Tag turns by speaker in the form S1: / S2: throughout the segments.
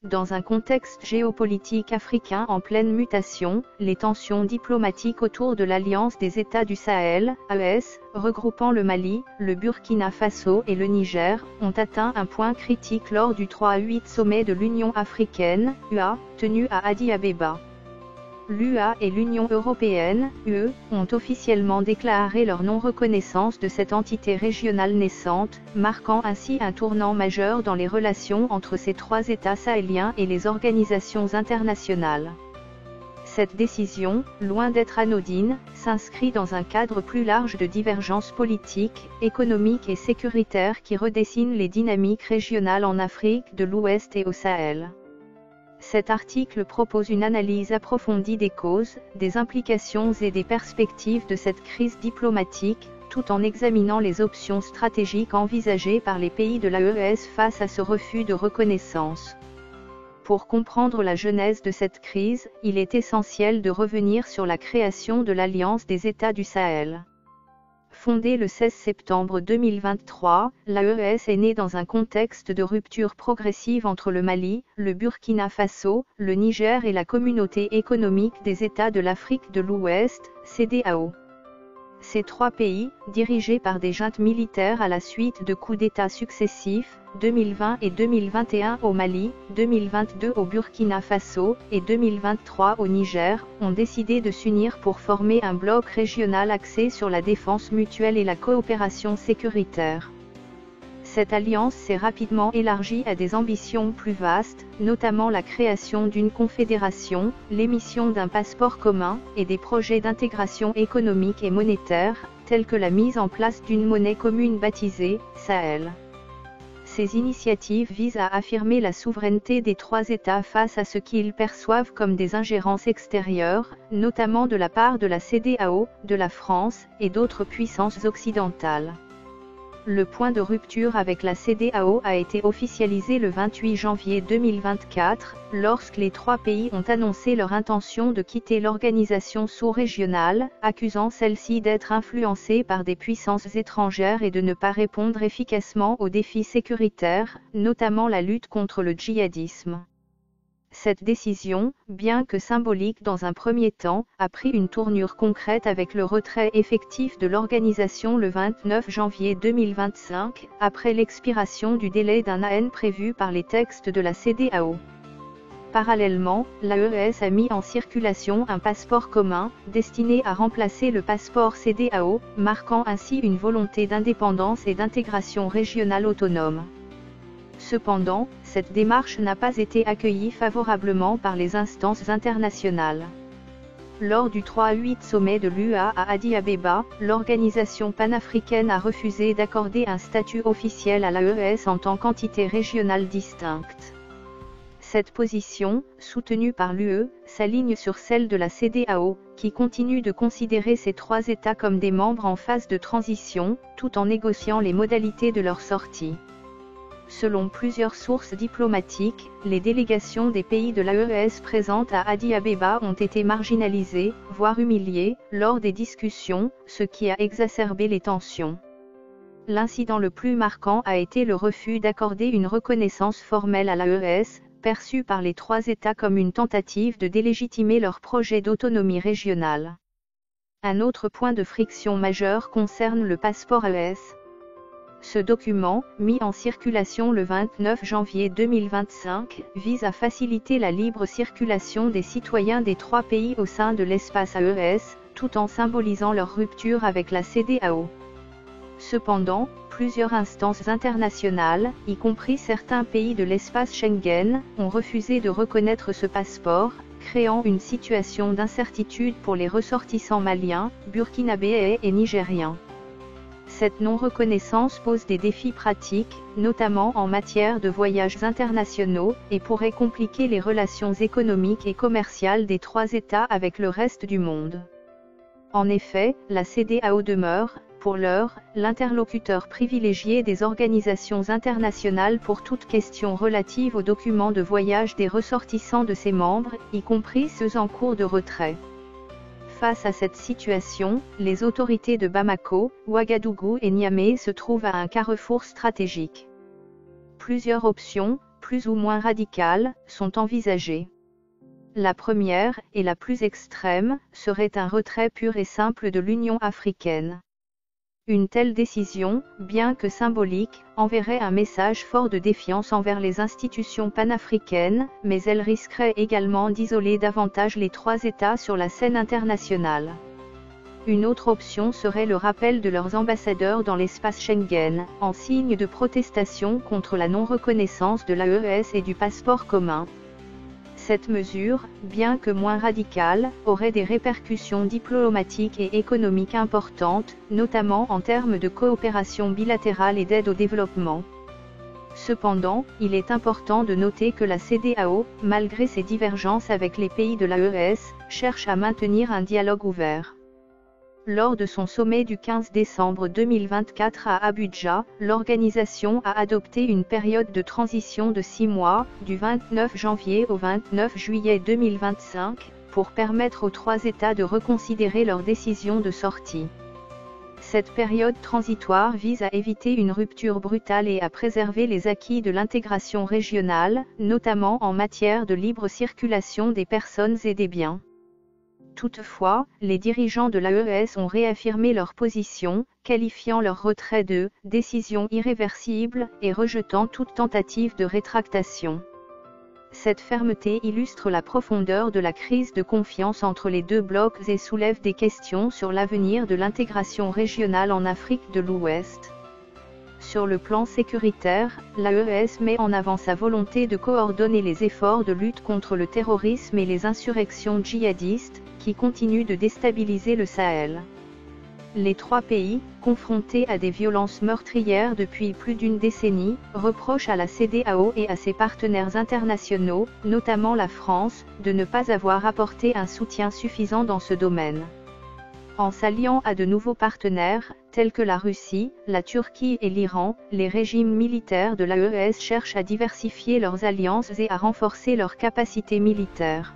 S1: dans un contexte géopolitique africain en pleine mutation, les tensions diplomatiques autour de l'Alliance des États du Sahel, AES, regroupant le Mali, le Burkina Faso et le Niger, ont atteint un point critique lors du 3-8 sommet de l'Union africaine, UA, tenu à Addis-Abeba. L'UA et l'Union européenne, UE, ont officiellement déclaré leur non-reconnaissance de cette entité régionale naissante, marquant ainsi un tournant majeur dans les relations entre ces trois États sahéliens et les organisations internationales. Cette décision, loin d'être anodine, s'inscrit dans un cadre plus large de divergences politiques, économiques et sécuritaires qui redessinent les dynamiques régionales en Afrique de l'Ouest et au Sahel. Cet article propose une analyse approfondie des causes, des implications et des perspectives de cette crise diplomatique, tout en examinant les options stratégiques envisagées par les pays de l'AES face à ce refus de reconnaissance. Pour comprendre la genèse de cette crise, il est essentiel de revenir sur la création de l'Alliance des États du Sahel. Fondée le 16 septembre 2023, l'AES est née dans un contexte de rupture progressive entre le Mali, le Burkina Faso, le Niger et la Communauté économique des États de l'Afrique de l'Ouest, CEDEAO. Ces trois pays, dirigés par des juntes militaires à la suite de coups d'État successifs, 2020 et 2021 au Mali, 2022 au Burkina Faso, et 2023 au Niger, ont décidé de s'unir pour former un bloc régional axé sur la défense mutuelle et la coopération sécuritaire. Cette alliance s'est rapidement élargie à des ambitions plus vastes, notamment la création d'une confédération, l'émission d'un passeport commun, et des projets d'intégration économique et monétaire, tels que la mise en place d'une monnaie commune baptisée Sahel. Ces initiatives visent à affirmer la souveraineté des trois États face à ce qu'ils perçoivent comme des ingérences extérieures, notamment de la part de la CEDEAO, de la France, et d'autres puissances occidentales. Le point de rupture avec la CEDEAO a été officialisé le 28 janvier 2024, lorsque les trois pays ont annoncé leur intention de quitter l'organisation sous-régionale, accusant celle-ci d'être influencée par des puissances étrangères et de ne pas répondre efficacement aux défis sécuritaires, notamment la lutte contre le djihadisme. Cette décision, bien que symbolique dans un premier temps, a pris une tournure concrète avec le retrait effectif de l'organisation le 29 janvier 2025, après l'expiration du délai d'un an prévu par les textes de la CEDEAO. Parallèlement, l'AES a mis en circulation un passeport commun, destiné à remplacer le passeport CEDEAO, marquant ainsi une volonté d'indépendance et d'intégration régionale autonome. Cependant, cette démarche n'a pas été accueillie favorablement par les instances internationales. Lors du 3-8 sommet de l'UA à Addis-Abeba, l'organisation panafricaine a refusé d'accorder un statut officiel à l'AES en tant qu'entité régionale distincte. Cette position, soutenue par l'UE, s'aligne sur celle de la CEDEAO, qui continue de considérer ces trois États comme des membres en phase de transition, tout en négociant les modalités de leur sortie. Selon plusieurs sources diplomatiques, les délégations des pays de l'AES présentes à Addis-Abeba ont été marginalisées, voire humiliées, lors des discussions, ce qui a exacerbé les tensions. L'incident le plus marquant a été le refus d'accorder une reconnaissance formelle à l'AES, perçue par les trois États comme une tentative de délégitimer leur projet d'autonomie régionale. Un autre point de friction majeur concerne le passeport AES. Ce document, mis en circulation le 29 janvier 2025, vise à faciliter la libre circulation des citoyens des trois pays au sein de l'espace AES, tout en symbolisant leur rupture avec la CEDEAO. Cependant, plusieurs instances internationales, y compris certains pays de l'espace Schengen, ont refusé de reconnaître ce passeport, créant une situation d'incertitude pour les ressortissants maliens, burkinabés et nigériens. Cette non-reconnaissance pose des défis pratiques, notamment en matière de voyages internationaux, et pourrait compliquer les relations économiques et commerciales des trois États avec le reste du monde. En effet, la CEDEAO demeure, pour l'heure, l'interlocuteur privilégié des organisations internationales pour toute question relative aux documents de voyage des ressortissants de ses membres, y compris ceux en cours de retrait. Face à cette situation, les autorités de Bamako, Ouagadougou et Niamey se trouvent à un carrefour stratégique. Plusieurs options, plus ou moins radicales, sont envisagées. La première, et la plus extrême, serait un retrait pur et simple de l'Union africaine. Une telle décision, bien que symbolique, enverrait un message fort de défiance envers les institutions panafricaines, mais elle risquerait également d'isoler davantage les trois États sur la scène internationale. Une autre option serait le rappel de leurs ambassadeurs dans l'espace Schengen, en signe de protestation contre la non-reconnaissance de l'AES et du passeport commun. Cette mesure, bien que moins radicale, aurait des répercussions diplomatiques et économiques importantes, notamment en termes de coopération bilatérale et d'aide au développement. Cependant, il est important de noter que la CEDEAO, malgré ses divergences avec les pays de l'AES, cherche à maintenir un dialogue ouvert. Lors de son sommet du 15 décembre 2024 à Abuja, l'organisation a adopté une période de transition de 6 mois, du 29 janvier au 29 juillet 2025, pour permettre aux trois États de reconsidérer leur décision de sortie. Cette période transitoire vise à éviter une rupture brutale et à préserver les acquis de l'intégration régionale, notamment en matière de libre circulation des personnes et des biens. Toutefois, les dirigeants de l'AES ont réaffirmé leur position, qualifiant leur retrait de « décision irréversible » et rejetant toute tentative de rétractation. Cette fermeté illustre la profondeur de la crise de confiance entre les deux blocs et soulève des questions sur l'avenir de l'intégration régionale en Afrique de l'Ouest. Sur le plan sécuritaire, l'AES met en avant sa volonté de coordonner les efforts de lutte contre le terrorisme et les insurrections djihadistes, qui continuent de déstabiliser le Sahel. Les trois pays, confrontés à des violences meurtrières depuis plus d'une décennie, reprochent à la CEDEAO et à ses partenaires internationaux, notamment la France, de ne pas avoir apporté un soutien suffisant dans ce domaine. En s'alliant à de nouveaux partenaires, tels que la Russie, la Turquie et l'Iran, les régimes militaires de l'AES cherchent à diversifier leurs alliances et à renforcer leurs capacités militaires.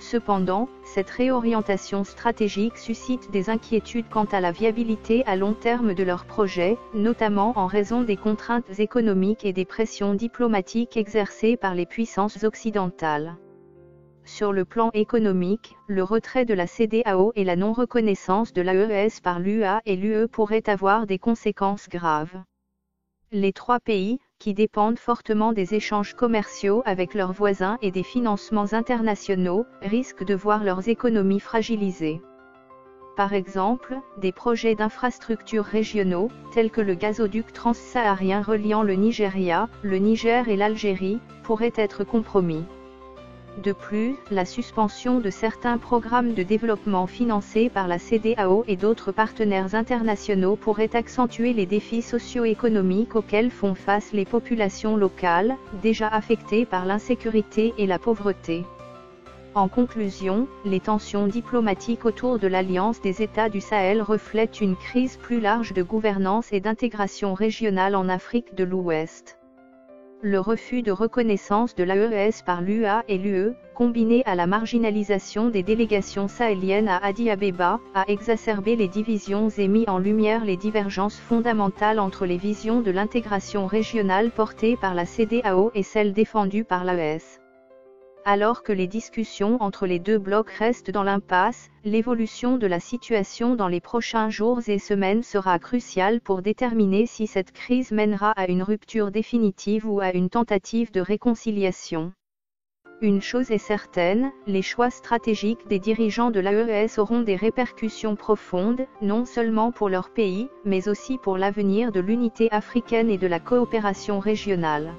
S1: Cependant, cette réorientation stratégique suscite des inquiétudes quant à la viabilité à long terme de leurs projets, notamment en raison des contraintes économiques et des pressions diplomatiques exercées par les puissances occidentales. Sur le plan économique, le retrait de la CEDEAO et la non-reconnaissance de l'AES par l'UA et l'UE pourraient avoir des conséquences graves. Les trois pays, qui dépendent fortement des échanges commerciaux avec leurs voisins et des financements internationaux, risquent de voir leurs économies fragilisées. Par exemple, des projets d'infrastructures régionaux, tels que le gazoduc transsaharien reliant le Nigeria, le Niger et l'Algérie, pourraient être compromis. De plus, la suspension de certains programmes de développement financés par la CEDEAO et d'autres partenaires internationaux pourrait accentuer les défis socio-économiques auxquels font face les populations locales, déjà affectées par l'insécurité et la pauvreté. En conclusion, les tensions diplomatiques autour de l'Alliance des États du Sahel reflètent une crise plus large de gouvernance et d'intégration régionale en Afrique de l'Ouest. Le refus de reconnaissance de l'AES par l'UA et l'UE, combiné à la marginalisation des délégations sahéliennes à Addis Abeba, a exacerbé les divisions et mis en lumière les divergences fondamentales entre les visions de l'intégration régionale portées par la CEDEAO et celles défendues par l'AES. Alors que les discussions entre les deux blocs restent dans l'impasse, l'évolution de la situation dans les prochains jours et semaines sera cruciale pour déterminer si cette crise mènera à une rupture définitive ou à une tentative de réconciliation. Une chose est certaine, les choix stratégiques des dirigeants de l'AES auront des répercussions profondes, non seulement pour leur pays, mais aussi pour l'avenir de l'unité africaine et de la coopération régionale.